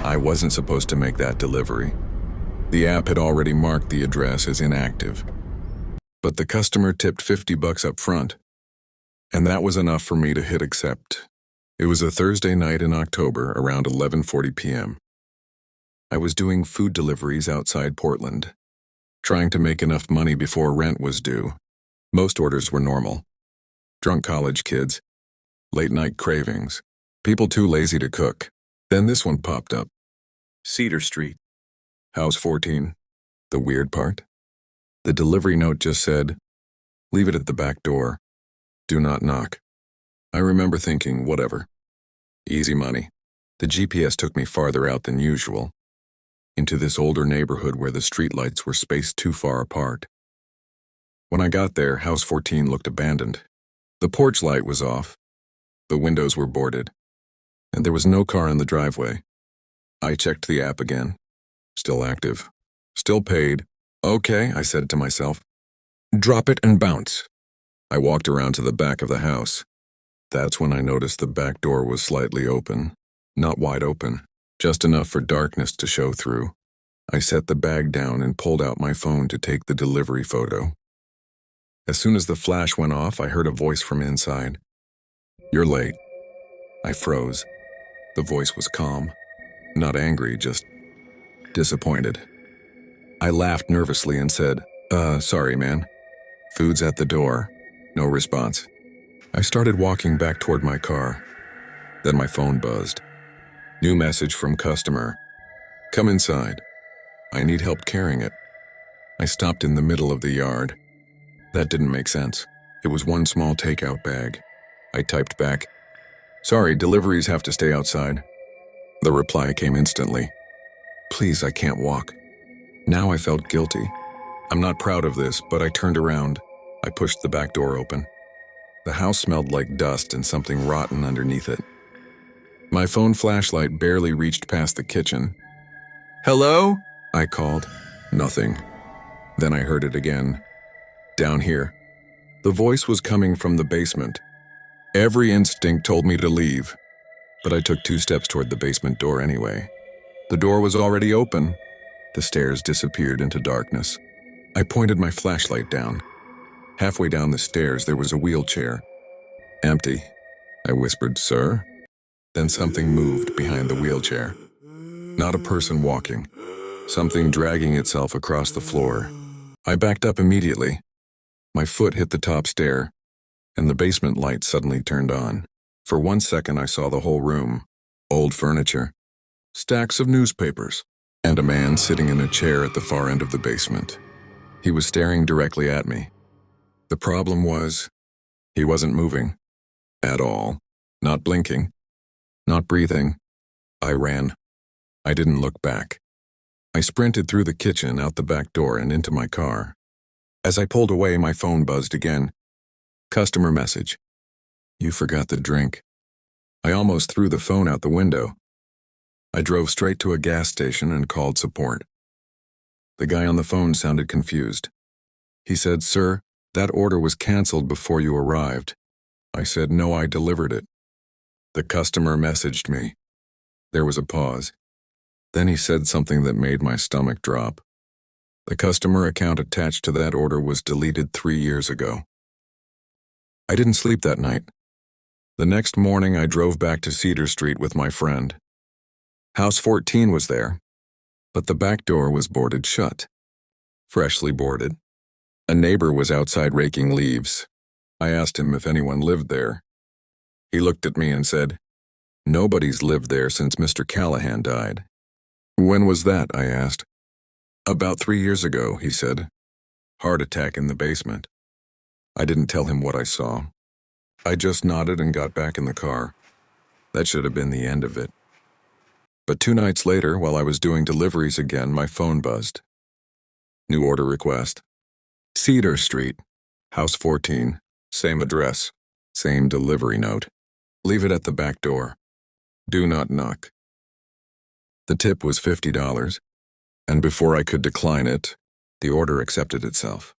I wasn't supposed to make that delivery. The app had already marked the address as inactive. But the customer tipped $50 up front, and that was enough for me to hit accept. It was a Thursday night in October around 11:40 p.m. I was doing food deliveries outside Portland, trying to make enough money before rent was due. Most orders were normal. Drunk college kids, late-night cravings, people too lazy to cook. Then this one popped up. Cedar Street, House 14. The weird part? The delivery note just said, "Leave it at the back door. Do not knock." I remember thinking, whatever. Easy money. The GPS took me farther out than usual, into this older neighborhood where the streetlights were spaced too far apart. When I got there, House 14 looked abandoned. The porch light was off, the windows were boarded, and there was no car in the driveway. I checked the app again. Still active. Still paid. Okay, I said to myself. Drop it and bounce. I walked around to the back of the house. That's when I noticed the back door was slightly open. Not wide open, just enough for darkness to show through. I set the bag down and pulled out my phone to take the delivery photo. As soon as the flash went off, I heard a voice from inside. "You're late." I froze. The voice was calm. Not angry, just disappointed. I laughed nervously and said, sorry, man. Food's at the door." No response. I started walking back toward my car. Then my phone buzzed. New message from customer. "Come inside. I need help carrying it." I stopped in the middle of the yard. That didn't make sense. It was one small takeout bag. I typed back, "Sorry, deliveries have to stay outside." The reply came instantly. "Please, I can't walk." Now I felt guilty. I'm not proud of this, but I turned around. I pushed the back door open. The house smelled like dust and something rotten underneath it. My phone flashlight barely reached past the kitchen. "Hello?" I called. Nothing. Then I heard it again. Down here. The voice was coming from the basement. Every instinct told me to leave, but I took 2 steps toward the basement door anyway. The door was already open. The stairs disappeared into darkness. I pointed my flashlight down. Halfway down the stairs, there was a wheelchair. "Empty." I whispered, "Sir?" Then something moved behind the wheelchair. Not a person walking. Something dragging itself across the floor. I backed up immediately. My foot hit the top stair, and the basement light suddenly turned on. For 1 second, I saw the whole room. Old furniture, stacks of newspapers, and a man sitting in a chair at the far end of the basement. He was staring directly at me. The problem was, he wasn't moving. At all. Not blinking. Not breathing. I ran. I didn't look back. I sprinted through the kitchen, out the back door, and into my car. As I pulled away, my phone buzzed again. Customer message. "You forgot the drink." I almost threw the phone out the window. I drove straight to a gas station and called support. The guy on the phone sounded confused. He said, "Sir, that order was canceled before you arrived." I said, "No, I delivered it." The customer messaged me. There was a pause. Then he said something that made my stomach drop. The customer account attached to that order was deleted 3 years ago. I didn't sleep that night. The next morning, I drove back to Cedar Street with my friend. House 14 was there, but the back door was boarded shut. Freshly boarded. A neighbor was outside raking leaves. I asked him if anyone lived there. He looked at me and said, "Nobody's lived there since Mr. Callahan died." "When was that?" I asked. "About 3 years ago," he said. "Heart attack in the basement." I didn't tell him what I saw. I just nodded and got back in the car. That should have been the end of it. But 2 nights later, while I was doing deliveries again, my phone buzzed. New order request. Cedar Street, House 14, same address, same delivery note. Leave it at the back door. Do not knock. The tip was $50, and before I could decline it, the order accepted itself.